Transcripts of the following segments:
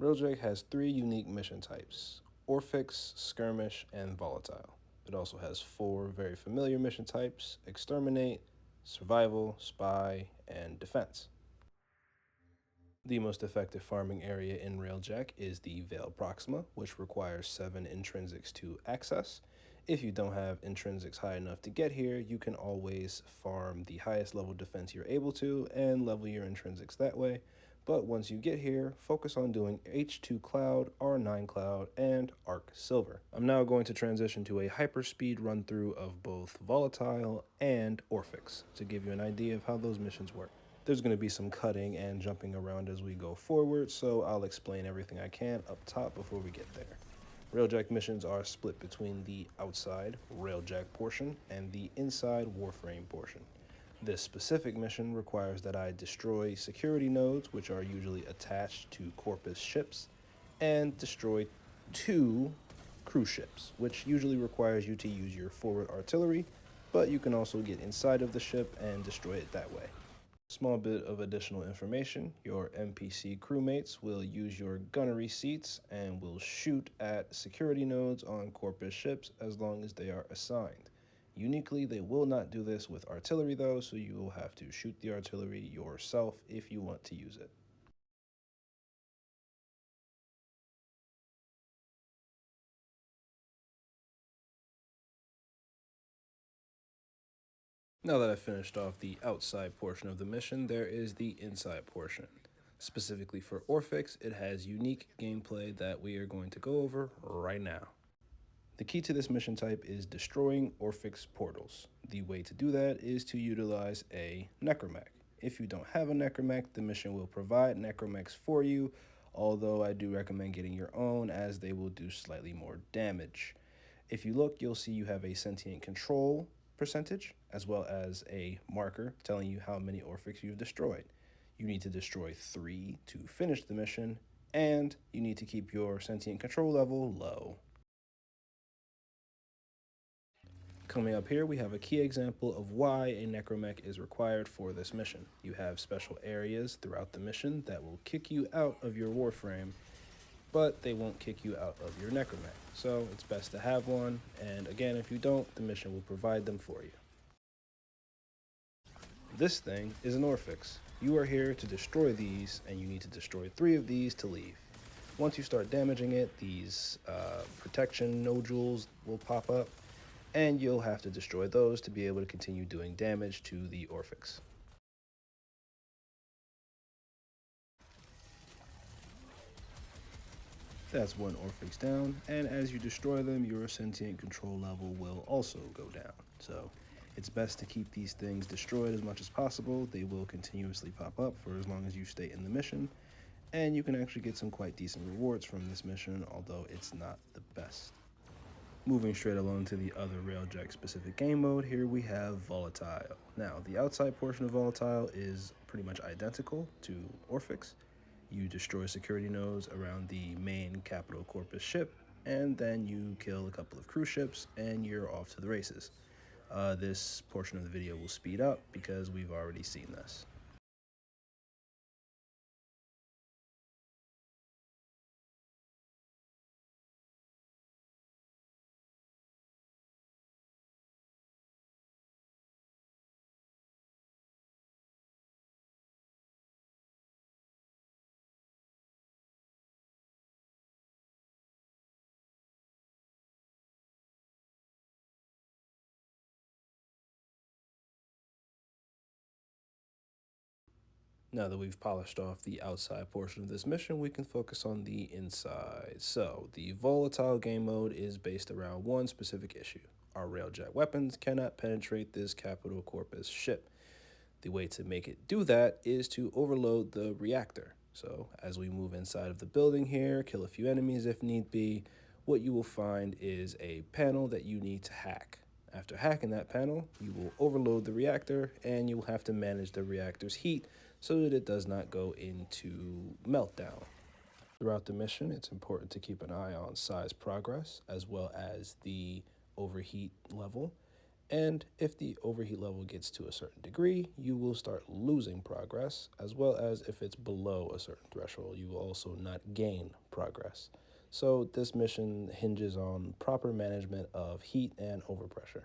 Railjack has 3 unique mission types: Orphix, Skirmish, and Volatile. It also has 4 very familiar mission types: Exterminate, Survival, Spy, and Defense. The most effective farming area in Railjack is the Veil Proxima, which requires 7 intrinsics to access. If you don't have intrinsics high enough to get here, you can always farm the highest level defense you're able to and level your intrinsics that way. But once you get here, focus on doing H2 Cloud, R9 Cloud, and Arc Silver. I'm now going to transition to a hyperspeed run through of both Volatile and Orphix to give you an idea of how those missions work. There's going to be some cutting and jumping around as we go forward, so I'll explain everything I can up top before we get there. Railjack missions are split between the outside Railjack portion and the inside Warframe portion. This specific mission requires that I destroy security nodes, which are usually attached to Corpus ships, and destroy 2 cruise ships, which usually requires you to use your forward artillery, but you can also get inside of the ship and destroy it that way. Small bit of additional information: your NPC crewmates will use your gunnery seats and will shoot at security nodes on Corpus ships as long as they are assigned. Uniquely, they will not do this with artillery though, so you will have to shoot the artillery yourself if you want to use it. Now that I've finished off the outside portion of the mission, there is the inside portion. Specifically for Orphix, it has unique gameplay that we are going to go over right now. The key to this mission type is destroying Orphix portals. The way to do that is to utilize a necromech. If you don't have a necromech, the mission will provide necromechs for you, although I do recommend getting your own as they will do slightly more damage. If you look, you'll see you have a sentient control percentage, as well as a marker telling you how many Orphix you've destroyed. You need to destroy 3 to finish the mission, and you need to keep your sentient control level low. Coming up here, we have a key example of why a necromech is required for this mission. You have special areas throughout the mission that will kick you out of your Warframe, but they won't kick you out of your necromech. So it's best to have one, and again, if you don't, the mission will provide them for you. This thing is an Orphix. You are here to destroy these, and you need to destroy 3 of these to leave. Once you start damaging it, these protection nodules will pop up, and you'll have to destroy those to be able to continue doing damage to the Orphix. That's 1 Orphix down, and as you destroy them, your sentient control level will also go down. So it's best to keep these things destroyed as much as possible. They will continuously pop up for as long as you stay in the mission, and you can actually get some quite decent rewards from this mission, although it's not the best. Moving straight along to the other Railjack specific game mode, here we have Volatile. Now, the outside portion of Volatile is pretty much identical to Orphix. You destroy security nodes around the main Capital Corpus ship, and then you kill a couple of cruise ships, and you're off to the races. This portion of the video will speed up because we've already seen this. Now that we've polished off the outside portion of this mission, we can focus on the inside. So, the Volatile game mode is based around one specific issue. Our Railjack weapons cannot penetrate this Capital Corpus ship. The way to make it do that is to overload the reactor. So, as we move inside of the building here, kill a few enemies if need be, what you will find is a panel that you need to hack. After hacking that panel, you will overload the reactor, and you will have to manage the reactor's heat so that it does not go into meltdown. Throughout the mission, it's important to keep an eye on size progress as well as the overheat level. And if the overheat level gets to a certain degree, you will start losing progress, as well as if it's below a certain threshold, you will also not gain progress. So this mission hinges on proper management of heat and overpressure.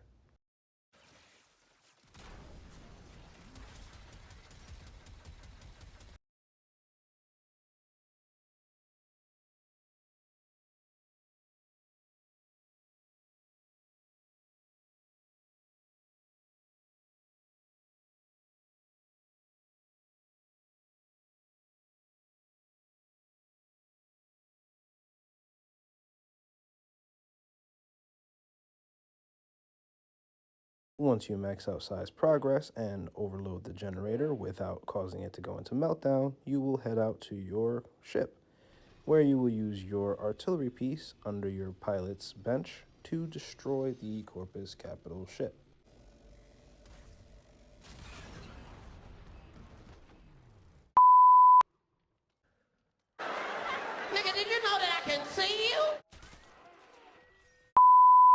Once you max out size progress and overload the generator without causing it to go into meltdown, you will head out to your ship, where you will use your artillery piece under your pilot's bench to destroy the Corpus Capital ship.